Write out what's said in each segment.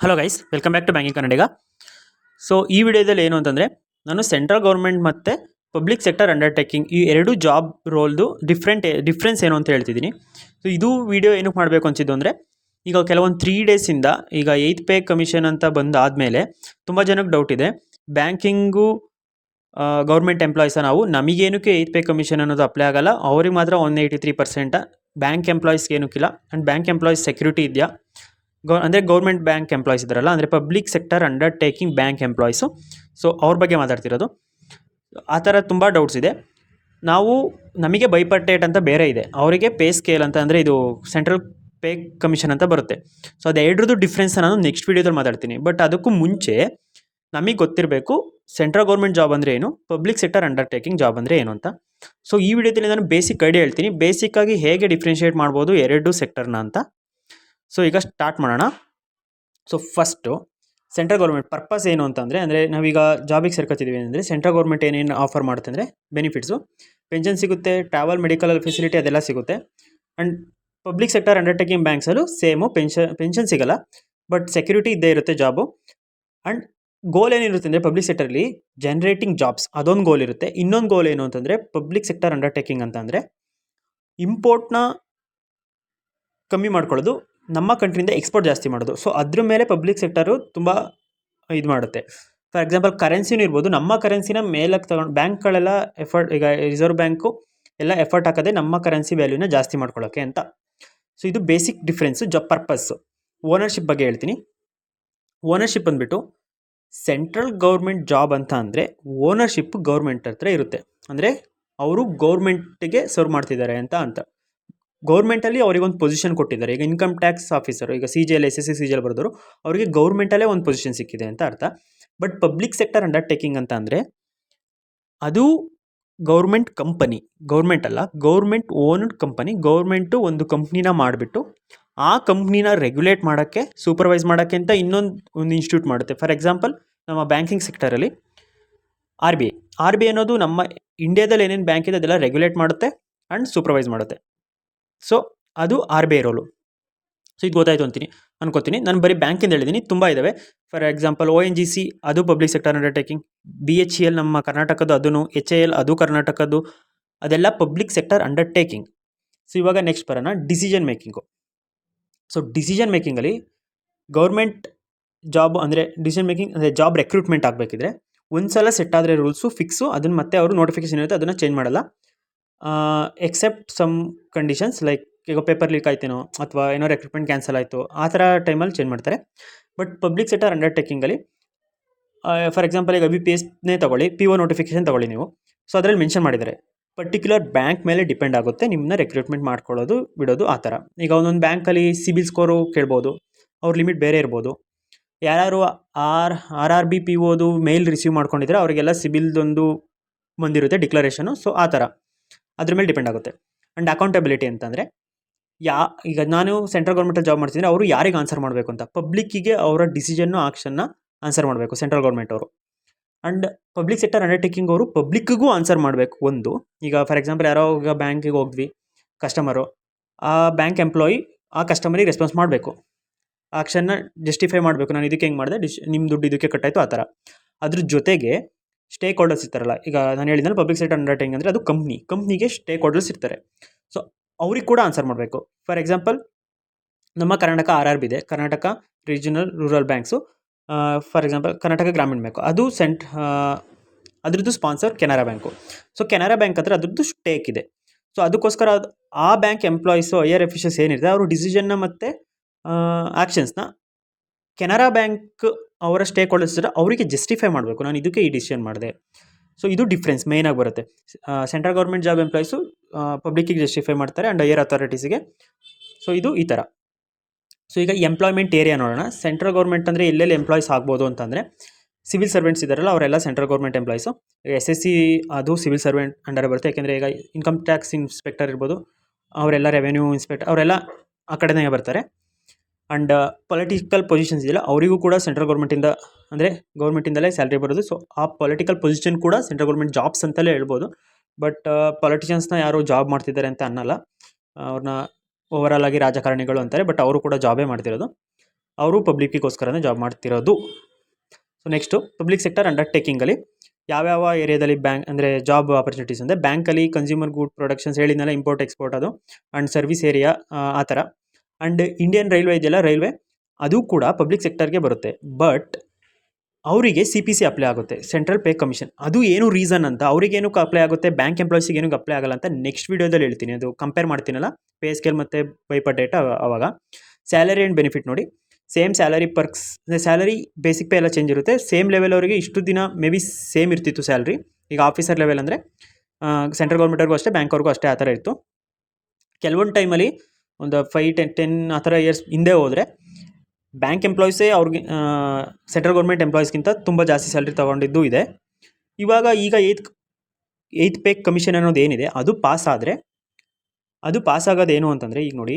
Hello guys, welcome back to banking Kannadiga. So ಈ ವಿಡಿಯೋದಲ್ಲಿ ಏನು ಅಂತಂದರೆ, ನಾನು ಸೆಂಟ್ರಲ್ ಗೌರ್ಮೆಂಟ್ ಮತ್ತು ಪಬ್ಲಿಕ್ ಸೆಕ್ಟರ್ ಅಂಡರ್ಟೇಕಿಂಗ್ ಈ ಎರಡು ಜಾಬ್ ರೋಲ್ದು ಡಿಫ್ರೆನ್ಸ್ ಏನು ಅಂತ ಹೇಳ್ತಿದ್ದೀನಿ. ಸೊ ಇದು ವಿಡಿಯೋ ಏನಕ್ಕೆ ಮಾಡಬೇಕು ಅನಿಸಿದ್ದು ಅಂದರೆ, ಈಗ ಕೆಲವೊಂದು 3 ಡೇಸಿಂದ ಈಗ 8th ಪೇ ಕಮಿಷನ್ ಅಂತ ಬಂದಾದಮೇಲೆ ತುಂಬ ಜನಕ್ಕೆ ಡೌಟ್ ಇದೆ. ಬ್ಯಾಂಕಿಂಗು ಗೌರ್ಮೆಂಟ್ ಎಂಪ್ಲಾಯೀಸ ನಾವು ನಮಗೇನಕ್ಕೆ 8th ಪೇ ಕಮಿಷನ್ ಅನ್ನೋದು ಅಪ್ಲೈ ಆಗಲ್ಲ, ಅವ್ರಿಗೆ ಮಾತ್ರ 183%. ಬ್ಯಾಂಕ್ ಎಂಪ್ಲಾಯೀಸ್ಗೆ ಏನಕ್ಕಿಲ್ಲ. ಆ್ಯಂಡ್ ಬ್ಯಾಂಕ್ ಎಂಪ್ಲಾಯೀಸ್ ಸೆಕ್ಯೂರಿಟಿ ಇದೆಯಾ, ಅಂದರೆ ಗೌರ್ಮೆಂಟ್ ಬ್ಯಾಂಕ್ ಎಂಪ್ಲಾಯೀಸ್ ಇದ್ದಾರಲ್ಲ, ಅಂದರೆ public sector undertaking bank employees. So ಅವ್ರ ಬಗ್ಗೆ ಮಾತಾಡ್ತಿರೋದು. ಆ ಥರ ತುಂಬ ಡೌಟ್ಸ್ ಇದೆ. ನಮಗೆ ಬೈಪರ್ಟೇಟ್ ಅಂತ ಬೇರೆ ಇದೆ, ಅವರಿಗೆ ಪೇ ಸ್ಕೇಲ್ ಅಂತ, ಅಂದರೆ ಇದು ಸೆಂಟ್ರಲ್ ಪೇ ಕಮಿಷನ್ ಅಂತ ಬರುತ್ತೆ. ಸೊ ಅದು ಎರಡರದ್ದು ಡಿಫ್ರೆನ್ಸ್ ನಾನು ನೆಕ್ಸ್ಟ್ ವೀಡಿಯೋದಲ್ಲಿ ಮಾತಾಡ್ತೀನಿ. ಬಟ್ ಅದಕ್ಕೂ ಮುಂಚೆ ನಮಗೆ ಗೊತ್ತಿರಬೇಕು ಸೆಂಟ್ರಲ್ ಗೌರ್ಮೆಂಟ್ ಜಾಬ್ ಅಂದರೆ ಏನು, ಪಬ್ಲಿಕ್ ಸೆಕ್ಟರ್ ಅಂಡರ್ಟೇಕಿಂಗ್ ಜಾಬ್ ಅಂದರೆ ಏನು ಅಂತ. ಸೊ ಈ ವಿಡಿಯೋದಲ್ಲಿ ನಾನು ಬೇಸಿಕ್ ಐಡಿಯಾ ಹೇಳ್ತೀನಿ, ಬೇಸಿಕ್ಕಾಗಿ ಹೇಗೆ ಡಿಫ್ರೆನ್ಷಿಯೇಟ್ ಮಾಡ್ಬೋದು ಎರಡು ಸೆಕ್ಟರ್ನ ಅಂತ. ಸೊ ಈಗ ಸ್ಟಾರ್ಟ್ ಮಾಡೋಣ. So first central government purpose ಏನು ಅಂತಂದರೆ, ನಾವೀಗ ಜಾಬಿಗೆ ಸೇರ್ಕೊತಿದ್ದೀವಿ ಅಂದರೆ ಸೆಂಟ್ರಲ್ ಗೌರ್ಮೆಂಟ್ ಏನೇನು ಆಫರ್ ಮಾಡುತ್ತೆ ಅಂದರೆ, ಬೆನಿಫಿಟ್ಸು, ಪೆನ್ಷನ್ ಸಿಗುತ್ತೆ, ಟ್ರಾವೆಲ್ ಮೆಡಿಕಲ್ ಫೆಸಿಲಿಟಿ ಅದೆಲ್ಲ ಸಿಗುತ್ತೆ. ಆ್ಯಂಡ್ ಪಬ್ಲಿಕ್ ಸೆಕ್ಟರ್ ಅಂಡರ್ಟೇಕಿಂಗ್ ಬ್ಯಾಂಕ್ಸಲ್ಲೂ ಸೇಮು, ಪೆನ್ಷನ್ ಸಿಗಲ್ಲ, ಬಟ್ ಸೆಕ್ಯೂರಿಟಿ ಇದ್ದೇ ಇರುತ್ತೆ ಜಾಬು. ಆ್ಯಂಡ್ ಗೋಲ್ ಏನಿರುತ್ತೆ ಅಂದರೆ ಪಬ್ಲಿಕ್ ಸೆಕ್ಟರಲ್ಲಿ ಜನರೇಟಿಂಗ್ ಜಾಬ್ಸ್, ಅದೊಂದು ಗೋಲ್ ಇರುತ್ತೆ. ಇನ್ನೊಂದು ಗೋಲ್ ಏನು ಅಂತಂದರೆ ಪಬ್ಲಿಕ್ ಸೆಕ್ಟರ್ ಅಂಡರ್ಟೇಕಿಂಗ್ ಅಂತ ಅಂದರೆ ಇಂಪೋರ್ಟ್ನ ಕಮ್ಮಿ ಮಾಡ್ಕೊಳ್ಳೋದು, ನಮ್ಮ ಕಂಟ್ರಿಯಿಂದ ಎಕ್ಸ್ಪೋರ್ಟ್ ಜಾಸ್ತಿ ಮಾಡೋದು. ಸೊ ಅದ್ರ ಮೇಲೆ ಪಬ್ಲಿಕ್ ಸೆಕ್ಟರು ತುಂಬ ಇದು ಮಾಡುತ್ತೆ. ಫಾರ್ ಎಕ್ಸಾಂಪಲ್ ಕರೆನ್ಸಿನೂ ಇರ್ಬೋದು, ನಮ್ಮ ಕರೆನ್ಸಿನ ಮೇಲಕ್ಕೆ ತಗೊಂಡು ಬ್ಯಾಂಕ್ಗಳೆಲ್ಲ ಎಫರ್ಟ್, ಈಗ ರಿಸರ್ವ್ ಬ್ಯಾಂಕು ಎಲ್ಲ ಎಫರ್ಟ್ ಹಾಕೋದೆ ನಮ್ಮ ಕರೆನ್ಸಿ ವ್ಯಾಲ್ಯೂನ ಜಾಸ್ತಿ ಮಾಡ್ಕೊಳ್ಳೋಕ್ಕೆ ಅಂತ. ಸೊ ಇದು ಬೇಸಿಕ್ ಡಿಫ್ರೆನ್ಸು. ಪರ್ಪಸ್ಸು. ಓನರ್ಶಿಪ್ ಬಗ್ಗೆ ಹೇಳ್ತೀನಿ. ಓನರ್ಶಿಪ್ ಅಂದ್ಬಿಟ್ಟು ಸೆಂಟ್ರಲ್ ಗೌರ್ಮೆಂಟ್ ಜಾಬ್ ಅಂತ ಅಂದರೆ ಓನರ್ಶಿಪ್ ಗೌರ್ಮೆಂಟ್ ಹತ್ರ ಇರುತ್ತೆ, ಅಂದರೆ ಅವರು ಗೌರ್ಮೆಂಟಿಗೆ ಸರ್ವ್ ಮಾಡ್ತಿದ್ದಾರೆ ಅಂತ. ಗೌರ್ಮೆಂಟಲ್ಲಿ ಅವರಿಗೊಂದು ಪೊಸಿಷನ್ ಕೊಟ್ಟಿದ್ದಾರೆ. ಈಗ ಇನ್ಕಮ್ ಟ್ಯಾಕ್ಸ್ ಆಫೀಸರು, ಈಗ CGL SSC CGL ಬರೆದವರು, ಅವರಿಗೆ ಗೌರ್ಮೆಂಟಲ್ಲೇ ಒಂದು ಪೊಸಿಷನ್ ಸಿಕ್ಕಿದೆ ಅಂತ ಅರ್ಥ. ಬಟ್ ಪಬ್ಲಿಕ್ ಸೆಕ್ಟರ್ ಅಂಡರ್ಟೇಕಿಂಗ್ ಅಂತ ಅಂದರೆ ಅದು ಗೌರ್ಮೆಂಟ್ ಕಂಪನಿ, ಗೌರ್ಮೆಂಟ್ ಅಲ್ಲ, ಗೌರ್ಮೆಂಟ್ ಓನ್ಡ್ ಕಂಪನಿ. ಗೌರ್ಮೆಂಟು ಒಂದು ಕಂಪ್ನಿನ ಮಾಡಿಬಿಟ್ಟು ಆ ಕಂಪ್ನಿನ ರೆಗ್ಯುಲೇಟ್ ಮಾಡೋಕ್ಕೆ, ಸೂಪರ್ವೈಸ್ ಮಾಡೋಕ್ಕೆ ಅಂತ ಒಂದು ಇನ್ಸ್ಟಿಟ್ಯೂಟ್ ಮಾಡುತ್ತೆ. ಫಾರ್ ಎಕ್ಸಾಂಪಲ್ ನಮ್ಮ ಬ್ಯಾಂಕಿಂಗ್ ಸೆಕ್ಟರಲ್ಲಿ RBI ಅನ್ನೋದು ನಮ್ಮ ಇಂಡಿಯಾದಲ್ಲಿ ಏನೇನು ಬ್ಯಾಂಕ್ ಇದೆ ಅದೆಲ್ಲ ರೆಗ್ಯುಲೇಟ್ ಮಾಡುತ್ತೆ ಆ್ಯಂಡ್ ಸೂಪರ್ವೈಸ್ ಮಾಡುತ್ತೆ. ಸೊ ಅದು RBI ರೋಲು. ಸೊ ಇದು ಗೊತ್ತಾಯಿತು ಅನ್ಕೋತೀನಿ. ನಾನು ಬರೀ ಬ್ಯಾಂಕಿಂದ ಹೇಳಿದ್ದೀನಿ, ತುಂಬ ಇದ್ದಾವೆ. ಫಾರ್ ಎಕ್ಸಾಂಪಲ್ ONGC, ಅದು ಪಬ್ಲಿಕ್ ಸೆಕ್ಟರ್ ಅಂಡರ್ಟೇಕಿಂಗ್. BHEL ನಮ್ಮ ಕರ್ನಾಟಕದ್ದು, ಅದೂ HAL ಅದು ಕರ್ನಾಟಕದ್ದು, ಅದೆಲ್ಲ ಪಬ್ಲಿಕ್ ಸೆಕ್ಟರ್ ಅಂಡರ್ಟೇಕಿಂಗ್. ಸೊ ಇವಾಗ ನೆಕ್ಸ್ಟ್ ಬರೋಣ ಡಿಸಿಷನ್ ಮೇಕಿಂಗು. ಸೊ ಡಿಸಿಷನ್ ಮೇಕಿಂಗಲ್ಲಿ ಗೌರ್ಮೆಂಟ್ ಜಾಬ್ ಅಂದರೆ ಡಿಸಿಷನ್ ಮೇಕಿಂಗ್ ಅಂದರೆ ಜಾಬ್ ರೆಕ್ರೂಟ್ಮೆಂಟ್ ಆಗಬೇಕಿದ್ರೆ ಒಂದು ಸಲ ಸೆಟ್ ಆದರೆ ರೂಲ್ಸು ಫಿಕ್ಸು, ಅದನ್ನು ಮತ್ತೆ ಅವರು ನೋಟಿಫಿಕೇಶನ್ ಇರುತ್ತೆ, ಅದನ್ನು ಚೇಂಜ್ ಮಾಡಲ್ಲ. ಎಕ್ಸೆಪ್ಟ್ ಸಮ್ ಕಂಡೀಷನ್ಸ್, ಲೈಕ್ ಈಗ ಪೇಪರ್ ಲೀಕ್ ಆಯ್ತೇನೋ ಅಥವಾ ಏನೋ ರೆಕ್ರೂಟ್ಮೆಂಟ್ ಕ್ಯಾನ್ಸಲ್ ಆಯಿತು, ಆ ಥರ ಟೈಮಲ್ಲಿ ಚೇಂಜ್ ಮಾಡ್ತಾರೆ. ಬಟ್ ಪಬ್ಲಿಕ್ ಸೆಕ್ಟರ್ ಅಂಡರ್ಟೇಕಿಂಗಲ್ಲಿ ಫಾರ್ ಎಕ್ಸಾಂಪಲ್ ಈಗ BPSನೇ ತೊಗೊಳ್ಳಿ, PO ನೋಟಿಫಿಕೇಶನ್ ತೊಗೊಳ್ಳಿ ನೀವು. ಸೊ ಅದರಲ್ಲಿ ಮೆನ್ಷನ್ ಮಾಡಿದ್ದಾರೆ ಪರ್ಟಿಕ್ಯುಲರ್ ಬ್ಯಾಂಕ್ ಮೇಲೆ ಡಿಪೆಂಡ್ ಆಗುತ್ತೆ ನಿಮ್ಮನ್ನ ರೆಕ್ರೂಟ್ಮೆಂಟ್ ಮಾಡ್ಕೊಳ್ಳೋದು ಬಿಡೋದು, ಆ ಥರ. ಈಗ ಒಂದೊಂದು ಬ್ಯಾಂಕಲ್ಲಿ ಸಿಬಿಲ್ ಸ್ಕೋರು ಕೇಳ್ಬೋದು, ಅವ್ರ ಲಿಮಿಟ್ ಬೇರೆ ಇರ್ಬೋದು. ಯಾರು RRB POದು ಮೇಲ್ ರಿಸೀವ್ ಮಾಡ್ಕೊಂಡಿದ್ರೆ ಅವರಿಗೆಲ್ಲ ಸಿಬಿಲ್ದೊಂದು ಬಂದಿರುತ್ತೆ ಡಿಕ್ಲರೇಷನು. ಸೊ ಆ ಥರ ಅದ್ರ ಮೇಲೆ ಡಿಪೆಂಡ್ ಆಗುತ್ತೆ. ಆ್ಯಂಡ್ ಅಕೌಂಟಬಿಲಿಟಿ ಅಂತಂದರೆ ಈಗ ನಾನು ಸೆಂಟ್ರಲ್ ಗೌರ್ಮೆಂಟಲ್ಲಿ ಜಾಬ್ ಮಾಡ್ತಿದ್ದೀನಿ, ಅವರು ಯಾರಿಗೆ ಆನ್ಸರ್ ಮಾಡಬೇಕು ಅಂತ, ಪಬ್ಲಿಕ್ಕಿಗೆ ಅವರ ಡಿಸಿಷನ್ನು ಆಕ್ಷನ್ನ ಆನ್ಸರ್ ಮಾಡಬೇಕು ಸೆಂಟ್ರಲ್ ಗೌರ್ಮೆಂಟ್ ಅವರು. ಆ್ಯಂಡ್ ಪಬ್ಲಿಕ್ ಸೆಕ್ಟರ್ ಅಂಡರ್ಟೇಕಿಂಗ್ ಅವರು ಪಬ್ಲಿಕ್ಕಿಗೂ ಆನ್ಸರ್ ಮಾಡಬೇಕು. ಒಂದು ಈಗ ಫಾರ್ ಎಕ್ಸಾಂಪಲ್ ಯಾರೋ ಈಗ ಬ್ಯಾಂಕಿಗೆ ಹೋದ್ವಿ, ಕಸ್ಟಮರು, ಆ ಬ್ಯಾಂಕ್ ಎಂಪ್ಲಾಯಿ ಆ ಕಸ್ಟಮರಿಗೆ ರೆಸ್ಪಾನ್ಸ್ ಮಾಡಬೇಕು, ಆಕ್ಷನ್ನ ಜಸ್ಟಿಫೈ ಮಾಡಬೇಕು, ನಾನು ಇದಕ್ಕೆ ಹೆಂಗೆ ಮಾಡಿದೆ, ನಿಮ್ಮ ದುಡ್ಡು ಇದಕ್ಕೆ ಕಟ್ಟಾಯಿತು, ಆ ಥರ. ಅದ್ರ ಜೊತೆಗೆ ಸ್ಟೇಕ್ ಹೋಲ್ಡರ್ಸ್ ಇರ್ತಾರಲ್ಲ, ಈಗ ನಾನು ಹೇಳಿದ್ನಲ್ಲ ಪಬ್ಲಿಕ್ ಸೆಕ್ಟರ್ ಅಂಡರ್ಟೇಕಿಂಗ್ ಅಂದರೆ ಅದು ಕಂಪ್ನಿಗೆ ಸ್ಟೇಕ್ ಹೋಲ್ಡರ್ಸ್ ಇರ್ತಾರೆ. ಸೊ ಅವ್ರಿಗೆ ಕೂಡ ಆನ್ಸರ್ ಮಾಡಬೇಕು. ಫಾರ್ ಎಕ್ಸಾಂಪಲ್ ನಮ್ಮ ಕರ್ನಾಟಕ RRB ಇದೆ, Karnataka regional rural banks. For example Karnataka ಗ್ರಾಮೀಣ ಬ್ಯಾಂಕು, ಅದು ಅದರದ್ದು sponsor Canara bank. So Canara bank ಹತ್ರ ಅದ್ರದ್ದು ಸ್ಟೇಕ್ ಇದೆ. ಸೊ ಅದಕ್ಕೋಸ್ಕರ ಆ ಬ್ಯಾಂಕ್ ಎಂಪ್ಲಾಯೀಸು, ಹೈಯರ್ ಅಫಿಷಿಯಲ್ಸ್ ಏನಿದೆ, ಅವರು ಡಿಸಿಷನ್ನ ಮತ್ತು ಆ್ಯಕ್ಷನ್ಸ್ನ ಕೆನರಾ ಬ್ಯಾಂಕ್ ಅವರ ಸ್ಟೇಕ್ ಹೋಲ್ಡರ್ಸ್ ಅವರಿಗೆ ಜಸ್ಟಿಫೈ ಮಾಡಬೇಕು, ನಾನು ಇದಕ್ಕೆ ಈ ಡಿಸಿಷನ್ ಮಾಡಿದೆ. ಸೊ ಇದು ಡಿಫ್ರೆನ್ಸ್ ಮೇಯ್ನಾಗಿ ಬರುತ್ತೆ. ಸೆಂಟ್ರಲ್ ಗೌರ್ಮೆಂಟ್ ಜಾಬ್ ಎಂಪ್ಲಾಯೀಸು ಪಬ್ಲಿಕ್ಕಿಗೆ ಜಸ್ಟಿಫೈ ಮಾಡ್ತಾರೆ ಆ್ಯಂಡ್ ಹೈಯರ್ ಅಥಾರಿಟೀಸಿಗೆ. ಸೊ ಇದು ಈ ಥರ. ಸೊ ಈಗ ಎಂಪ್ಲಾಯ್ಮೆಂಟ್ ಏರಿಯಾ ನೋಡೋಣ. ಸೆಂಟ್ರಲ್ ಗೌರ್ಮೆಂಟ್ ಅಂದರೆ ಎಲ್ಲೆಲ್ಲಿ ಎಂಪ್ಲಾಯೀಸ್ ಆಗ್ಬೋದು ಅಂತಂದರೆ, ಸಿವಿಲ್ ಸರ್ವೆಂಟ್ಸ್ ಇದ್ದಾರಲ್ಲ ಅವರೆಲ್ಲ ಸೆಂಟ್ರಲ್ ಗೌರ್ಮೆಂಟ್ ಎಂಪ್ಲಾಯೀಸು. SSC ಅದು ಸಿವಿಲ್ ಸರ್ವೆಂಟ್ ಅಂಡರ್ ಬರುತ್ತೆ, ಯಾಕೆಂದರೆ ಈಗ ಇನ್ಕಮ್ ಟ್ಯಾಕ್ಸ್ ಇನ್ಸ್ಪೆಕ್ಟರ್ ಇರ್ಬೋದು, ಅವರೆಲ್ಲ ರೆವೆನ್ಯೂ ಇನ್ಸ್ಪೆಕ್ಟರ್, ಅವರೆಲ್ಲ ಆ ಕಡೆನೇ ಬರ್ತಾರೆ. ಆ್ಯಂಡ್ ಪೊಲಿಟಿಕಲ್ ಪೊಸಿಷನ್ಸ್ ಇದೆಯಲ್ಲ, ಅವರಿಗೂ ಕೂಡ ಸೆಂಟ್ರಲ್ ಗೌರ್ಮೆಂಟಿಂದ, ಅಂದರೆ ಗೌರ್ಮೆಂಟಿಂದಲೇ ಸ್ಯಾಲ್ರಿ ಬರೋದು. ಸೊ ಆ ಪೊಲಿಟಿಕಲ್ ಪೊಸಿಷನ್ ಕೂಡ ಸೆಂಟ್ರಲ್ ಗೌರ್ಮೆಂಟ್ ಜಾಬ್ಸ್ ಅಂತಲೇ ಹೇಳ್ಬೋದು. ಬಟ್ ಪೊಲಿಟಿಷಿಯನ್ಸ್ನ ಯಾರು ಜಾಬ್ ಮಾಡ್ತಿದ್ದಾರೆ ಅಂತ ಅನ್ನಲ್ಲ, ಅವ್ರನ್ನ ಓವರಾಲ್ ಆಗಿ ರಾಜಕಾರಣಿಗಳು ಅಂತಾರೆ, ಬಟ್ ಅವರು ಕೂಡ ಜಾಬೇ ಮಾಡ್ತಿರೋದು. ಅವರು ಪಬ್ಲಿಕ್ಕಿಗೋಸ್ಕರನೇ ಜಾಬ್ ಮಾಡ್ತಿರೋದು. ಸೊ ನೆಕ್ಸ್ಟು ಪಬ್ಲಿಕ್ ಸೆಕ್ಟರ್ ಅಂಡರ್ಟೇಕಿಂಗಲ್ಲಿ ಯಾವ್ಯಾವ ಏರಿಯಾದಲ್ಲಿ ಬ್ಯಾಂಕ್ ಅಂದರೆ ಜಾಬ್ ಆಪರ್ಚುನಿಟೀಸ್ ಅಂದರೆ ಬ್ಯಾಂಕಲ್ಲಿ ಕನ್ಸ್ಯೂಮರ್ ಗುಡ್ ಪ್ರೊಡಕ್ಷನ್ಸ್ ಹೇಳಿದ್ನಲ್ಲ, ಇಂಪೋರ್ಟ್ ಎಕ್ಸ್ಪೋರ್ಟ್ ಅದು, ಆ್ಯಂಡ್ ಸರ್ವಿಸ್ ಏರಿಯಾ ಆ ಥರ. ಆ್ಯಂಡ್ ಇಂಡಿಯನ್ ರೈಲ್ವೆ ಇದೆಯಲ್ಲ, ರೈಲ್ವೆ ಅದು ಕೂಡ ಪಬ್ಲಿಕ್ ಸೆಕ್ಟರ್ಗೆ ಬರುತ್ತೆ. ಬಟ್ ಅವರಿಗೆ CPC ಅಪ್ಲೈ ಆಗುತ್ತೆ, ಸೆಂಟ್ರಲ್ ಪೇ ಕಮಿಷನ್. ಅದು ಏನು ರೀಸನ್ ಅಂತ, ಅವ್ರಿಗೇನಕ್ಕೆ ಅಪ್ಲೈ ಆಗುತ್ತೆ, ಬ್ಯಾಂಕ್ ಎಂಪ್ಲಾಯ್ಸಿಗೆ ಏನಕ್ಕೆ ಅಪ್ಲೈ ಆಗಲ್ಲ ಅಂತ ನೆಕ್ಸ್ಟ್ ವೀಡಿಯೋದಲ್ಲಿ ಹೇಳ್ತೀನಿ. ಅದು ಕಂಪೇರ್ ಮಾಡ್ತೀನಲ್ಲ ಪೇ ಸ್ಕೇಲ್ ಮತ್ತು ಬೈ ಪರ್ ಡೇಟಾ. ಆವಾಗ ಸ್ಯಾಲರಿ ಆ್ಯಂಡ್ ಬೆನಿಫಿಟ್ ನೋಡಿ, same salary perks, salary basic pay ಎಲ್ಲ ಚೇಂಜ್ ಇರುತ್ತೆ. ಸೇಮ್ ಲೆವೆಲ್ ಅವರಿಗೆ ಇಷ್ಟು ದಿನ ಮೇ ಬಿ ಸೇಮ್ ಇರ್ತಿತ್ತು ಸ್ಯಾಲ್ರಿ. ಈಗ ಆಫೀಸರ್ ಲೆವೆಲ್ ಅಂದರೆ ಸೆಂಟ್ರಲ್ ಗೌರ್ಮೆಂಟ್ವರೆಗೂ ಅಷ್ಟೇ, ಬ್ಯಾಂಕ್ವರೆಗೂ ಅಷ್ಟೇ ಆ ಥರ ಇತ್ತು. ಕೆಲವೊಂದು ಟೈಮಲ್ಲಿ ಒಂದು 5-10 ಆ ಥರ ಇಯರ್ಸ್ ಹಿಂದೆ ಹೋದರೆ ಬ್ಯಾಂಕ್ ಎಂಪ್ಲಾಯೀಸೇ ಅವ್ರಿಗೆ ಸೆಂಟ್ರಲ್ ಗೌರ್ಮೆಂಟ್ ಎಂಪ್ಲಾಯೀಸ್ಗಿಂತ ತುಂಬ ಜಾಸ್ತಿ ಸ್ಯಾಲ್ರಿ ತೊಗೊಂಡಿದ್ದು ಇದೆ. ಈಗ ಏಯ್ತ್ ಪೇ ಕಮಿಷನ್ ಅನ್ನೋದು ಏನಿದೆ ಅದು ಪಾಸ್ ಆದರೆ, ಅದು ಪಾಸ್ ಆಗೋದೇನು ಅಂತಂದರೆ, ಈಗ ನೋಡಿ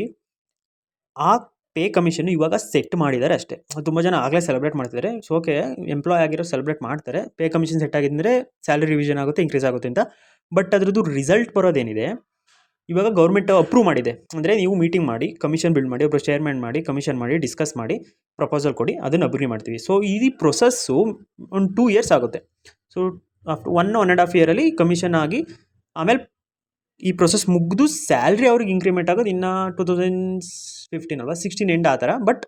ಆ ಪೇ ಕಮಿಷನ್ ಇವಾಗ ಸೆಟ್ ಮಾಡಿದ್ದಾರೆ ಅಷ್ಟೇ. ತುಂಬ ಜನ ಆಗಲೇ ಸೆಲೆಬ್ರೇಟ್ ಮಾಡ್ತಿದ್ದಾರೆ. ಸೊ ಓಕೆ, ಎಂಪ್ಲಾಯ್ ಆಗಿರೋ ಸೆಲೆಬ್ರೇಟ್ ಮಾಡ್ತಾರೆ, ಪೇ ಕಮಿಷನ್ ಸೆಟ್ ಆಗಿದ್ದರೆ ಸ್ಯಾಲರಿ ರಿವಿಷನ್ ಆಗುತ್ತೆ, ಇನ್ಕ್ರೀಸ್ ಆಗುತ್ತೆ ಅಂತ. ಬಟ್ ಅದ್ರದ್ದು ರಿಸಲ್ಟ್ ಬರೋದೇನಿದೆ ಇವಾಗ ಗೌರ್ಮೆಂಟ್ ಅಪ್ರೂವ್ ಮಾಡಿದೆ. ಅಂದರೆ ನೀವು ಮೀಟಿಂಗ್ ಮಾಡಿ, ಕಮಿಷನ್ ಬಿಲ್ಡ್ ಮಾಡಿ, ಒಬ್ಬರು ಚೇರ್ಮನ್ ಮಾಡಿ, ಕಮಿಷನ್ ಮಾಡಿ, ಡಿಸ್ಕಸ್ ಮಾಡಿ, ಪ್ರಪೋಸಲ್ ಕೊಡಿ, ಅದನ್ನು ಅಗ್ರಿ ಮಾಡ್ತೀವಿ. ಸೊ ಈ ಪ್ರೊಸೆಸ್ಸು ಒಂದು 2 ಇಯರ್ಸ್ ಆಗುತ್ತೆ. ಸೊ ಆಫ್ಟರ್ 1.5 ಇಯರಲ್ಲಿ ಕಮಿಷನ್ ಆಗಿ ಆಮೇಲೆ ಈ ಪ್ರೊಸೆಸ್ ಮುಗಿದು ಸ್ಯಾಲ್ರಿ ಅವ್ರಿಗೆ ಇಂಕ್ರಿಮೆಂಟ್ ಆಗೋದು ಇನ್ನು 2015 ಅಲ್ವಾ, 16 ಎಂಡ್ ಆ ಥರ. ಬಟ್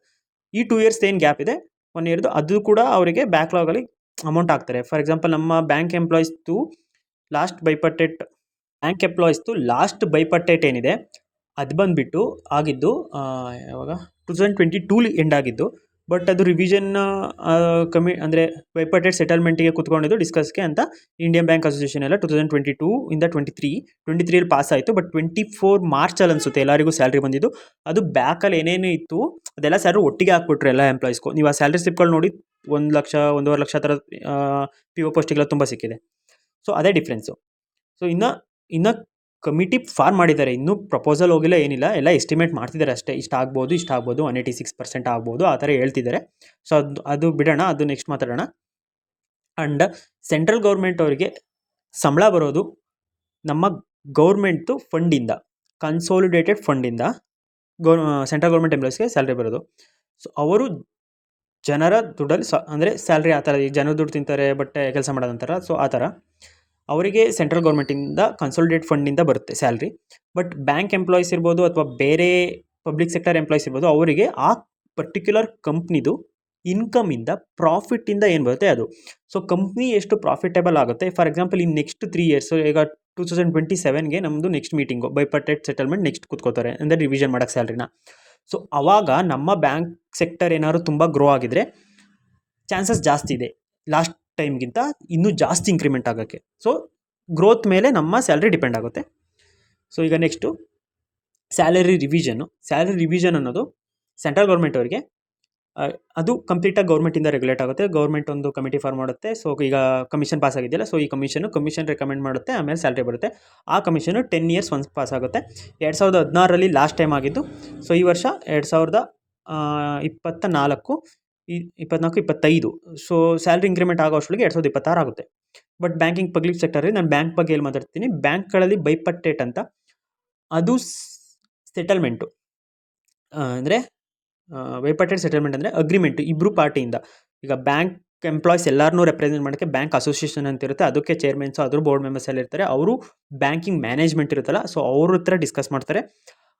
ಈ 2 ಇಯರ್ಸ್ ಏನು ಗ್ಯಾಪ್ ಇದೆ 1 ಇಯರ್ದು, ಅದು ಕೂಡ ಅವರಿಗೆ ಬ್ಯಾಕ್ಲಾಗಲ್ಲಿ ಅಮೌಂಟ್ ಹಾಕ್ತಾರೆ. ಫಾರ್ ಎಕ್ಸಾಂಪಲ್ ನಮ್ಮ ಬ್ಯಾಂಕ್ ಎಂಪ್ಲಾಯೀಸ್ದು ಲಾಸ್ಟ್ ಬೈಪರ್ಟೇಟ್ ಏನಿದೆ ಅದು ಬಂದುಬಿಟ್ಟು ಆಗಿದ್ದು ಯಾವಾಗ 2022 ಎಂಡ್ ಆಗಿದ್ದು. ಬಟ್ ಅದು ರಿವಿಷನ್ ಅಂದರೆ ಬೈಪರ್ಟೇಟ್ ಸೆಟಲ್ಮೆಂಟಿಗೆ ಕೂತ್ಕೊಂಡಿದ್ದು ಡಿಸ್ಕಸ್ಗೆ ಅಂತ ಇಂಡಿಯನ್ ಬ್ಯಾಂಕ್ ಅಸೋಸಿಯೇಷನ್ ಎಲ್ಲ 2022 ಇಂದ 23 ಪಾಸ್ ಆಯಿತು. ಬಟ್ 24 ಮಾರ್ಚಲ್ಲಿ ಅನಿಸುತ್ತೆ ಎಲ್ಲರಿಗೂ ಸ್ಯಾಲ್ರಿ ಬಂದಿದ್ದು. ಅದು ಬ್ಯಾಕಲ್ಲಿ ಏನೇನು ಇತ್ತು ಅದೆಲ್ಲ ಸ್ಯಾಲ್ರಿ ಒಟ್ಟಿಗೆ ಹಾಕ್ಬಿಟ್ರು ಎಲ್ಲ ಎಂಪ್ಲಾಯೀಸ್ಗೂ. ನೀವು ಆ ಸ್ಯಾಲ್ರಿ ಸ್ಲಿಪ್ಗಳು ನೋಡಿ 1 ಲಕ್ಷ 1.5 ಲಕ್ಷ ಥರ PO ಪೋಸ್ಟಿಗೆಲ್ಲ ತುಂಬ ಸಿಕ್ಕಿದೆ. ಸೊ ಅದೇ ಡಿಫ್ರೆನ್ಸು. ಸೊ ಇನ್ನು ಕಮಿಟಿ ಫಾರ್ಮ್ ಮಾಡಿದ್ದಾರೆ, ಇನ್ನೂ ಪ್ರಪೋಸಲ್ ಹೋಗಿಲ್ಲ, ಏನಿಲ್ಲ, ಎಲ್ಲ ಎಸ್ಟಿಮೇಟ್ ಮಾಡ್ತಿದ್ದಾರೆ ಅಷ್ಟೇ. ಇಷ್ಟು ಆಗ್ಬೋದು 186% ಆಗ್ಬೋದು ಆ ಥರ ಹೇಳ್ತಿದ್ದಾರೆ. ಸೊ ಅದು ಬಿಡೋಣ, ಅದು ನೆಕ್ಸ್ಟ್ ಮಾತಾಡೋಣ. ಆ್ಯಂಡ್ ಸೆಂಟ್ರಲ್ ಗೌರ್ಮೆಂಟ್ ಅವರಿಗೆ ಸಂಬಳ ಬರೋದು ನಮ್ಮ ಗೌರ್ಮೆಂಟ್ದು ಫಂಡಿಂದ, ಕನ್ಸಾಲಿಡೇಟೆಡ್ ಫಂಡಿಂದ ಸೆಂಟ್ರಲ್ ಗೌರ್ಮೆಂಟ್ ಎಂಪ್ಲಾಯೀಸ್ಗೆ ಸ್ಯಾಲ್ರಿ ಬರೋದು. ಸೊ ಅವರು ಜನರ ದುಡ್ಡಲ್ಲಿ ಅಂದರೆ ಸ್ಯಾಲ್ರಿ ಆ ಥರ, ಈಗ ಜನರ ದುಡ್ಡು ತಿಂತಾರೆ ಬಟ್ಟೆ ಕೆಲಸ ಮಾಡೋದಂತಾರ. ಸೊ ಆ ಥರ ಅವರಿಗೆ ಸೆಂಟ್ರಲ್ ಗೌರ್ಮೆಂಟಿಂದ ಕನ್ಸಾಲಿಡೇಟ್ ಫಂಡಿಂದ ಬರುತ್ತೆ ಸ್ಯಾಲ್ರಿ. ಬಟ್ ಬ್ಯಾಂಕ್ ಎಂಪ್ಲಾಯೀಸ್ ಇರ್ಬೋದು ಅಥವಾ ಬೇರೆ ಪಬ್ಲಿಕ್ ಸೆಕ್ಟರ್ ಎಂಪ್ಲಾಯೀಸ್ ಇರ್ಬೋದು, ಅವರಿಗೆ ಆ ಪರ್ಟಿಕ್ಯುಲರ್ ಕಂಪ್ನಿದು ಇನ್ಕಮಿಂದ, ಪ್ರಾಫಿಟ್ಟಿಂದ ಏನು ಬರುತ್ತೆ ಅದು. ಸೊ ಕಂಪ್ನಿ ಎಷ್ಟು ಪ್ರಾಫಿಟೇಬಲ್ ಆಗುತ್ತೆ, ಫಾರ್ ಎಕ್ಸಾಂಪಲ್ ಈ ನೆಕ್ಸ್ಟ್ 3 ಇಯರ್ಸ್, ಈಗ 2027ಗೆ ನಮ್ಮದು ನೆಕ್ಸ್ಟ್ ಮೀಟಿಂಗು ಬೈಪರ್ಟೇಟ್ ಸೆಟಲ್ಮೆಂಟ್ ನೆಕ್ಸ್ಟ್ ಕೂತ್ಕೋತಾರೆ ಅಂದರೆ ರಿವಿಷನ್ ಮಾಡೋಕ್ಕೆ ಸ್ಯಾಲ್ರಿನ. ಸೊ ಆವಾಗ ನಮ್ಮ ಬ್ಯಾಂಕ್ ಸೆಕ್ಟರ್ ಏನಾದ್ರು ತುಂಬ ಗ್ರೋ ಆಗಿದ್ರೆ ಚಾನ್ಸಸ್ ಜಾಸ್ತಿ ಇದೆ ಲಾಸ್ಟ್ ಟೈಮ್ಗಿಂತ ಇನ್ನೂ ಜಾಸ್ತಿ ಇಂಕ್ರಿಮೆಂಟ್ ಆಗೋಕ್ಕೆ. ಸೊ ಗ್ರೋತ್ ಮೇಲೆ ನಮ್ಮ ಸ್ಯಾಲ್ರಿ ಡಿಪೆಂಡ್ ಆಗುತ್ತೆ. ಸೊ ಈಗ ನೆಕ್ಸ್ಟು ಸ್ಯಾಲರಿ ರಿವಿಷನ್ ಅನ್ನೋದು ಸೆಂಟ್ರಲ್ ಗೌರ್ಮೆಂಟ್ ಅವರಿಗೆ ಅದು ಕಂಪ್ಲೀಟಾಗಿ ಗೌರ್ಮೆಂಟಿಂದ ರೆಗ್ಯುಲೇಟ್ ಆಗುತ್ತೆ. ಗೌರ್ಮೆಂಟ್ ಒಂದು ಕಮಿಟಿ ಫಾರ್ಮ್ ಮಾಡುತ್ತೆ. ಸೊ ಈಗ ಕಮಿಷನ್ ಪಾಸ್ ಆಗಿದೆಯಲ್ಲ, ಸೊ ಈ ಕಮಿಷನ್ ರೆಕಮೆಂಡ್ ಮಾಡುತ್ತೆ, ಆಮೇಲೆ ಸ್ಯಾಲ್ರಿ ಬರುತ್ತೆ. ಆ ಕಮಿಷನು 10 ಇಯರ್ಸ್ ಒನ್ಸ್ ಪಾಸ್ ಆಗುತ್ತೆ. 2016ರಲ್ಲಿ ಲಾಸ್ಟ್ ಟೈಮ್ ಆಗಿದ್ದು. ಸೊ ಈ ವರ್ಷ 2024, 25. ಸೊ ಸ್ಯಾಲ್ರಿ ಇಂಕ್ರಿಮೆಂಟ್ ಆಗೋ ಅಷ್ಟೊಳಗೆ 2026 ಆಗುತ್ತೆ. ಬಟ್ ಬ್ಯಾಂಕಿಂಗ್ ಪಬ್ಲಿಕ್ ಸೆಕ್ಟರಲ್ಲಿ, ನಾನು ಬ್ಯಾಂಕ್ ಬಗ್ಗೆ ಎಲ್ಲಿ ಮಾತಾಡ್ತೀನಿ, ಬ್ಯಾಂಕ್ಗಳಲ್ಲಿ ಬೈಪರ್ಟೇಟ್ ಅಂತ, ಅದು ಸೆಟಲ್ಮೆಂಟು ಅಂದರೆ ಬೈಪರ್ಟೇಟ್ ಸೆಟಲ್ಮೆಂಟ್ ಅಂದರೆ ಅಗ್ರಿಮೆಂಟ್ ಇಬ್ಬರು ಪಾರ್ಟಿಯಿಂದ. ಈಗ ಬ್ಯಾಂಕ್ ಎಂಪ್ಲಾಯೀಸ್ ಎಲ್ಲರನ್ನೂ ರೆಪ್ರೆಸೆಂಟ್ ಮಾಡೋಕ್ಕೆ ಬ್ಯಾಂಕ್ ಅಸೋಸಿಯೇಷನ್ ಅಂತ ಇರುತ್ತೆ, ಅದಕ್ಕೆ ಚೇರ್ಮನ್ಸು, ಅದ್ರ ಬೋರ್ಡ್ ಮೆಂಬರ್ಸ್ ಎಲ್ಲ ಇರ್ತಾರೆ. ಅವರು ಬ್ಯಾಂಕಿಂಗ್ ಮ್ಯಾನೇಜ್ಮೆಂಟ್ ಇರುತ್ತಲ್ಲ, ಸೊ ಅವ್ರ ಹತ್ರ ಡಿಸ್ಕಸ್ ಮಾಡ್ತಾರೆ.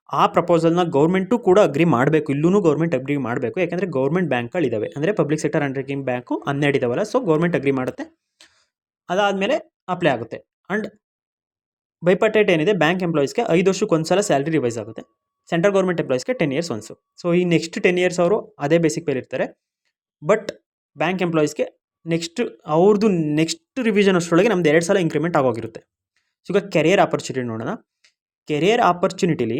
ಆ ಪ್ರಪೋಸಲ್ನ ಗೌರ್ಮೆಂಟು ಕೂಡ ಅಗ್ರಿ ಮಾಡಬೇಕು, ಇಲ್ಲೂ ಗೌರ್ಮೆಂಟ್ ಅಗ್ರಿ ಮಾಡಬೇಕು. ಯಾಕೆಂದರೆ ಗೌರ್ಮೆಂಟ್ ಬ್ಯಾಂಕ್ಗಳಿದ್ದಾವೆ, ಅಂದರೆ ಪಬ್ಲಿಕ್ ಸೆಕ್ಟರ್ ಅಂಡರ್ಟೇಕಿಂಗ್ ಬ್ಯಾಂಕು 12 ಇದಾವಲ್ಲ, ಸೊ ಗೌರ್ಮೆಂಟ್ ಅಗ್ರಿ ಮಾಡುತ್ತೆ. ಅದಾದಮೇಲೆ ಅಪ್ಲೈ ಆಗುತ್ತೆ. ಆ್ಯಂಡ್ ಬೈಪರ್ಟೇಟ್ ಏನಿದೆ, ಬ್ಯಾಂಕ್ ಎಂಪ್ಲಾಯೀಸ್ಗೆ 5 ವರ್ಷಕ್ಕೆ ಒಂದು ಸಲ ಸ್ಯಾಲ್ರಿ ರಿವೈಸ್ ಆಗುತ್ತೆ. ಸೆಂಟ್ರಲ್ ಗೌರ್ಮೆಂಟ್ ಎಂಪ್ಲಾಯೀಸ್ಗೆ 10 ಇಯರ್ಸ್ ಒನ್ಸು. ಸೊ ಈ ನೆಕ್ಸ್ಟ್ 10 ಇಯರ್ಸ್ ಅವರು ಅದೇ ಬೇಸಿಕ್ ಪೇಲ್ ಇರ್ತಾರೆ. ಬಟ್ ಬ್ಯಾಂಕ್ ಎಂಪ್ಲಾಯೀಸ್ಗೆ ಅವ್ರದ್ದು ನೆಕ್ಸ್ಟ್ ರಿವಿಷನ್ ಅಷ್ಟರೊಳಗೆ ನಮ್ದು 2 ಸಲ ಇಂಕ್ರಿಮೆಂಟ್ ಆಗೋಗಿರುತ್ತೆ. ಸೊ ಈಗ ಕೆರಿಯರ್ ಆಪರ್ಚುನಿಟಿ ನೋಡೋಣ. ಕೆರಿಯರ್ ಆಪರ್ಚುನಿಟಿಲಿ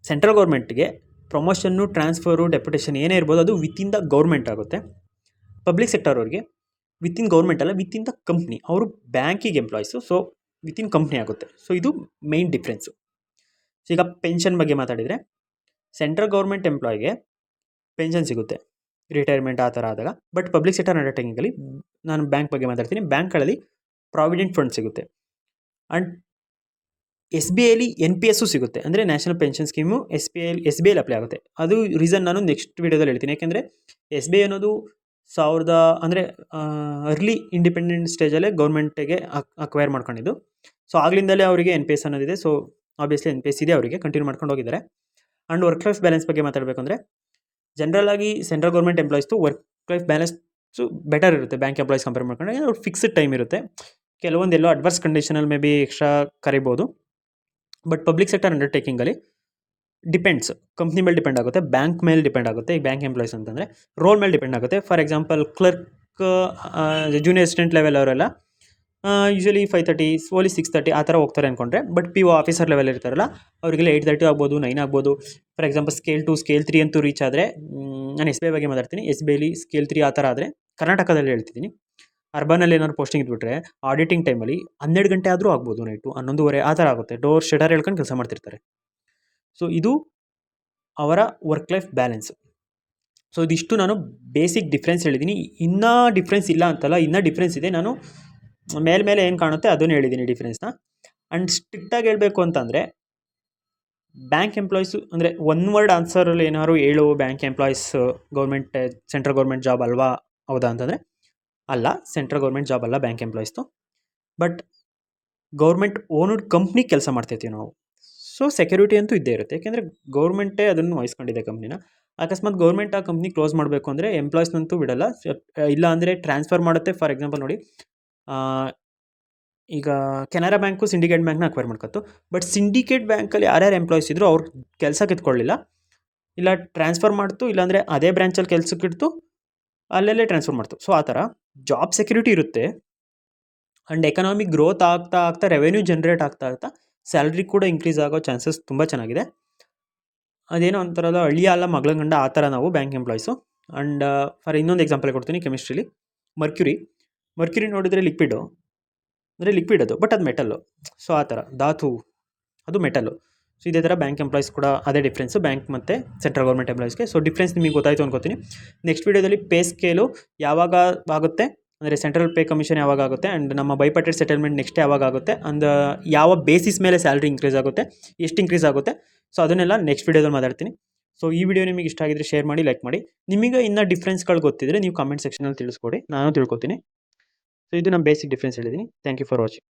ಸೆಂಟ್ರಲ್ ಗೌರ್ಮೆಂಟ್ಗೆ ಪ್ರಮೋಷನ್ನು, ಟ್ರಾನ್ಸ್ಫರು, ಡೆಪ್ಯುಟೇಷನ್ ಏನೇ ಇರ್ಬೋದು ಅದು ವಿತಿನ್ ದ ಗೌರ್ಮೆಂಟ್ ಆಗುತ್ತೆ. ಪಬ್ಲಿಕ್ ಸೆಕ್ಟರ್ ಅವ್ರಿಗೆ ವಿತಿನ್ ಗೌರ್ಮೆಂಟ್ ಅಲ್ಲ, ವಿತಿನ್ ದ ಕಂಪ್ನಿ. ಅವರು ಬ್ಯಾಂಕಿಗೆ ಎಂಪ್ಲಾಯೀಸು, ಸೊ ವಿತಿನ್ ಕಂಪ್ನಿ ಆಗುತ್ತೆ. ಸೊ ಇದು ಮೇನ್ ಡಿಫ್ರೆನ್ಸು. ಸೊ ಈಗ ಪೆನ್ಷನ್ ಬಗ್ಗೆ ಮಾತಾಡಿದರೆ, ಸೆಂಟ್ರಲ್ ಗೌರ್ಮೆಂಟ್ ಎಂಪ್ಲಾಯಿಗೆ ಪೆನ್ಷನ್ ಸಿಗುತ್ತೆ ರಿಟೈರ್ಮೆಂಟ್ ಆ ಥರ ಆದಾಗ. ಬಟ್ ಪಬ್ಲಿಕ್ ಸೆಕ್ಟರ್ ಅಂಡರ್ಟೇಕಿಂಗಲ್ಲಿ, ನಾನು ಬ್ಯಾಂಕ್ ಬಗ್ಗೆ ಮಾತಾಡ್ತೀನಿ, ಬ್ಯಾಂಕ್ಗಳಲ್ಲಿ ಪ್ರಾವಿಡೆಂಟ್ ಫಂಡ್ ಸಿಗುತ್ತೆ. ಆ್ಯಂಡ್ ಎಸ್ ಬಿ ಐಲಿ NPS ಸಿಗುತ್ತೆ, ಅಂದರೆ national pension scheme S B ಐಲಿ ಅಪ್ಲೈ ಆಗುತ್ತೆ. ಅದು ರೀಸನ್ ನಾನು ನೆಕ್ಸ್ಟ್ ವೀಡಿಯೋದಲ್ಲಿ ಹೇಳ್ತೀನಿ. ಯಾಕೆಂದರೆ ಎಸ್ ಬಿ ಐ ಅನ್ನೋದು ಅಂದರೆ ಅರ್ಲಿ ಇಂಡಿಪೆಂಡೆಂಟ್ ಸ್ಟೇಜಲ್ಲೇ ಗೌರ್ಮೆಂಟಿಗೆ ಅಕ್ವೈರ್ ಮಾಡ್ಕೊಂಡಿದ್ದು. ಸೊ ಆಗ್ಲಿಂದಲೇ ಅವರಿಗೆ NPS ಅನ್ನೋದಿದೆ. ಸೊ ಆಬ್ವಿಯಸ್ಲಿ NPS ಇದೆ, ಅವರಿಗೆ ಕಂಟಿನ್ಯೂ ಮಾಡ್ಕೊಂಡು ಹೋಗಿದ್ದಾರೆ. ಆ್ಯಂಡ್ ವರ್ಕ್ ಲೈಫ್ ಬ್ಯಾಲೆನ್ಸ್ ಬಗ್ಗೆ ಮಾತಾಡಬೇಕು ಅಂದರೆ, ಜನರಲ್ ಆಗಿ ಸೆಂಟ್ರಲ್ ಗೌರ್ಮೆಂಟ್ ಎಂಪ್ಲಾಯ್ಸ್ದು ವರ್ಕ್ ಲೈಫ್ ಬ್ಯಾಲೆನ್ಸು ಬೆಟರ್ ಇರುತ್ತೆ ಬ್ಯಾಂಕ್ ಎಂಪ್ಲಾಯ್ಸ್ ಕಂಪೇರ್ ಮಾಡ್ಕೊಂಡ್ರೆ. ಅವ್ರು ಫಿಕ್ಸ್ಡ್ ಟೈಮ್ ಇರುತ್ತೆ, ಕೆಲವೊಂದೆಲ್ಲೋ ಅಡ್ವರ್ಸ್ ಕಂಡೀಷನಲ್ಲಿ ಮೇ ಬಿ ಎಕ್ಸ್ಟ್ರಾ ಕರಿಬೋದು. ಬಟ್ ಪಬ್ಲಿಕ್ ಸೆಕ್ಟರ್ ಅಂಡರ್ಟೇಕಿಂಗಲ್ಲಿ ಡಿಪೆಂಡ್ಸ್, ಕಂಪ್ನಿ ಮೇಲೆ ಡಿಪೆಂಡ್ ಆಗುತ್ತೆ, ಬ್ಯಾಂಕ್ ಮೇಲೆ ಡಿಪೆಂಡ್ ಆಗುತ್ತೆ. ಈ ಬ್ಯಾಂಕ್ ಎಂಪ್ಲಾಯ್ಸ್ ಅಂತಂದರೆ ರೋಲ್ ಮೇಲೆ ಡಿಪೆಂಡ್ ಆಗುತ್ತೆ. For example clerk, junior assistant level ಅವರೆಲ್ಲ ಯೂಶಲಿ 5:30 ಓಲಿ 6:30 ಆ ಥರ ಹೋಗ್ತಾರೆ ಅಂದ್ಕೊಂಡ್ರೆ. ಬಟ್ PO ಆಫೀಸರ್ ಲೆವೆಲ್ ಇರ್ತಾರಲ್ಲ ಅವರಿಗೆಲ್ಲ 8:30 ಆಗ್ಬೋದು, 9 ಆಗ್ಬೋದು. ಫಾರ್ ಎಕ್ಸಾಂಪಲ್ ಸ್ಕೇಲ್ 2 ಸ್ಕೇಲ್ 3 ಅಂತೂ ರೀಚ್ ಆದರೆ, ನಾನು SBI ಬಗ್ಗೆ ಮಾತಾಡ್ತೀನಿ. SBIಲಿ ಸ್ಕೇಲ್ 3 ಆ ಥರ ಆದರೆ, ಕರ್ನಾಟಕದಲ್ಲಿ ಹೇಳ್ತಿದ್ದೀನಿ. ಅರ್ಬನಲ್ಲಿ ಏನಾದ್ರು ಪೋಸ್ಟಿಂಗ್ ಇದ್ಬಿಟ್ರೆ ಆಡಿಟಿಂಗ್ ಟೈಮಲ್ಲಿ 12 ಗಂಟೆ ಆದರೂ ಆಗ್ಬೋದು, ನೈಟು 11:30 ಆ ಥರ ಆಗುತ್ತೆ. ಡೋರ್ ಶಟರ್ ಹೇಳ್ಕೊಂಡು ಕೆಲಸ ಮಾಡ್ತಿರ್ತಾರೆ. ಸೊ ಇದು ಅವರ ವರ್ಕ್ ಲೈಫ್ ಬ್ಯಾಲೆನ್ಸ್. ಸೊ ಇದಿಷ್ಟು ನಾನು ಬೇಸಿಕ್ ಡಿಫ್ರೆನ್ಸ್ ಹೇಳಿದ್ದೀನಿ. ಇನ್ನೂ ಡಿಫ್ರೆನ್ಸ್ ಇಲ್ಲ ಅಂತಲ್ಲ, ಇನ್ನೂ ಡಿಫ್ರೆನ್ಸ್ ಇದೆ. ನಾನು ಮೇಲೆ ಏನು ಕಾಣುತ್ತೆ ಅದನ್ನು ಹೇಳಿದ್ದೀನಿ ಡಿಫ್ರೆನ್ಸ್ನ. ಆ್ಯಂಡ್ ಸ್ಟ್ರಿಕ್ಟಾಗಿ ಹೇಳಬೇಕು ಅಂತಂದರೆ, ಬ್ಯಾಂಕ್ ಎಂಪ್ಲಾಯ್ಸು ಅಂದರೆ ಒನ್ ವರ್ಡ್ ಆನ್ಸರಲ್ಲಿ ಏನಾದ್ರು ಹೇಳು, bank employees government central government job ಅಲ್ವಾ ಹೌದಾ ಅಂತಂದರೆ, ಅಲ್ಲ, ಸೆಂಟ್ರಲ್ ಗೌರ್ಮೆಂಟ್ ಜಾಬ್ ಅಲ್ಲ ಬ್ಯಾಂಕ್ ಎಂಪ್ಲಾಯ್ಸ್ದು. ಬಟ್ ಗೌರ್ಮೆಂಟ್ ಓನ್ಡ್ ಕಂಪ್ನಿ ಕೆಲಸ ಮಾಡ್ತಿರ್ತೀವಿ ನಾವು. ಸೊ ಸೆಕ್ಯೂರಿಟಿ ಅಂತೂ ಇದ್ದೇ ಇರುತ್ತೆ, ಯಾಕೆಂದರೆ ಗೌರ್ಮೆಂಟೇ ಅದನ್ನು ವಹಿಸ್ಕೊಂಡಿದೆ ಕಂಪ್ನಿನ. ಅಕಸ್ಮಾತ್ ಗೌರ್ಮೆಂಟ್ ಆ ಕಂಪ್ನಿ ಕ್ಲೋಸ್ ಮಾಡಬೇಕು ಅಂದರೆ ಎಂಪ್ಲಾಯ್ಸ್ನಂತೂ ಬಿಡಲ್ಲ, ಇಲ್ಲ ಅಂದರೆ ಟ್ರಾನ್ಸ್ಫರ್ ಮಾಡುತ್ತೆ. ಫಾರ್ ಎಕ್ಸಾಂಪಲ್ ನೋಡಿ, ಈಗ ಕೆನರಾ ಬ್ಯಾಂಕು ಸಿಂಡಿಕೇಟ್ ಬ್ಯಾಂಕ್ನ ಅಕ್ವೈರ್ ಮಾಡ್ಕೊತು. ಬಟ್ ಸಿಂಡಿಕೇಟ್ ಬ್ಯಾಂಕಲ್ಲಿ ಯಾರ್ಯಾರು ಎಂಪ್ಲಾಯ್ಸ್ ಇದ್ರು ಅವ್ರು ಕೆಲಸಕ್ಕೆ ಇಟ್ಕೊಳ್ಳಿಲ್ಲ, ಇಲ್ಲ ಟ್ರಾನ್ಸ್ಫರ್ ಮಾಡ್ತು, ಇಲ್ಲಾಂದರೆ ಅದೇ ಬ್ರ್ಯಾಂಚಲ್ಲಿ ಕೆಲಸಕ್ಕೆ ಇಡ್ತು, ಅಲ್ಲಲ್ಲೇ ಟ್ರಾನ್ಸ್ಫರ್ ಮಾಡ್ತು. ಸೊ ಆ ಥರ ಜಾಬ್ ಸೆಕ್ಯೂರಿಟಿ ಇರುತ್ತೆ. ಆ್ಯಂಡ್ ಎಕನಾಮಿಕ್ ಗ್ರೋತ್ ಆಗ್ತಾ ರೆವೆನ್ಯೂ ಜನ್ರೇಟ್ ಆಗ್ತಾ ಸ್ಯಾಲ್ರಿ ಕೂಡ ಇನ್ಕ್ರೀಸ್ ಆಗೋ ಚಾನ್ಸಸ್ ತುಂಬ ಚೆನ್ನಾಗಿದೆ. ಅದೇನೋ ಒಂಥರದ ಹಳ್ಳಿಯ ಅಲ್ಲ ಮಗಳ ಗಂಡ ಆ ಥರ ನಾವು ಬ್ಯಾಂಕ್ ಎಂಪ್ಲಾಯ್ಸು. ಆ್ಯಂಡ್ ಫಾರ್ ಇನ್ನೊಂದು ಎಕ್ಸಾಂಪಲ್ ಕೊಡ್ತೀನಿ, ಕೆಮಿಸ್ಟ್ರಿಲಿ ಮರ್ಕ್ಯುರಿ ನೋಡಿದರೆ ಲಿಕ್ವಿಡು, ಅಂದರೆ ಲಿಕ್ವಿಡ್ ಅದು, ಬಟ್ ಅದು ಮೆಟಲ್ಲು. ಸೊ ಆ ಥರ ಧಾತು ಅದು ಮೆಟಲ್ಲು. ಸೊ ಇದೇ ಥರ ಬ್ಯಾಂಕ್ ಎಂಪ್ಲಾಯ್ಸ್ ಕೂಡ ಅದೇ ಡಿಫ್ರೆನ್ಸು ಬ್ಯಾಂಕ್ ಮತ್ತು ಸೆಂಟ್ರಲ್ ಗೌರ್ಮೆಂಟ್ ಎಂಪ್ಲಾಯ್ಸ್ಗೆ. ಸೊ ಡಿಫ್ರೆನ್ಸ್ ನಿಮಗೆ ಗೊತ್ತಾಯಿತು ಅನ್ಕೋತೀನಿ. ನೆಕ್ಸ್ಟ್ ವೀಡಿಯೋದಲ್ಲಿ ಪೇ ಸ್ಕೇಲು ಯಾವಾಗ ಆಗುತ್ತೆ, ಅಂದರೆ ಸೆಂಟ್ರಲ್ ಪೇ ಕಮಿಷನ್ ಯಾವಾಗ ಆಗುತ್ತೆ, ಆ್ಯಂಡ್ ನಮ್ಮ ಬೈಪಾರ್ಟೆಡ್ ಸೆಟಲ್ಮೆಂಟ್ ನೆಕ್ಸ್ಟ್ ಯಾವಾಗ ಆಗುತ್ತೆ, ಅಂಡ್ ಯಾವ ಬೇಸಿಸ್ ಮೇಲೆ ಸ್ಯಾಲ್ರಿ ಇನ್ಕ್ರೀಸ್ ಆಗುತ್ತೆ, ಎಷ್ಟು ಇನ್ಕ್ರೀಸ್ ಆಗುತ್ತೆ, ಸೊ ಅದನ್ನೆಲ್ಲ ನೆಕ್ಸ್ಟ್ ವೀಡಿಯೋದಲ್ಲಿ ಮಾತಾಡ್ತೀನಿ. ಸೊ ಈ ವಿಡಿಯೋ ನಿಮಗೆ ಇಷ್ಟ ಆಗಿದ್ರೆ ಶೇರ್ ಮಾಡಿ, ಲೈಕ್ ಮಾಡಿ. ನಿಮಗೆ ಇನ್ನೂ ಡಿಫ್ರೆನ್ಸ್ಗಳು ಗೊತ್ತಿದ್ರೆ ನೀವು ಕಾಮೆಂಟ್ ಸೆಕ್ಷನಲ್ಲಿ ತಿಳಿಸ್ಕೊಡಿ, ನಾನು ತಿಳ್ಕೊತೀನಿ. ಸೊ ಇದು ನಮ್ಮ ಬೇಸಿಕ್ ಡಿಫ್ರೆನ್ಸ್ ಹೇಳಿದ್ದೀನಿ. Thank you for watching.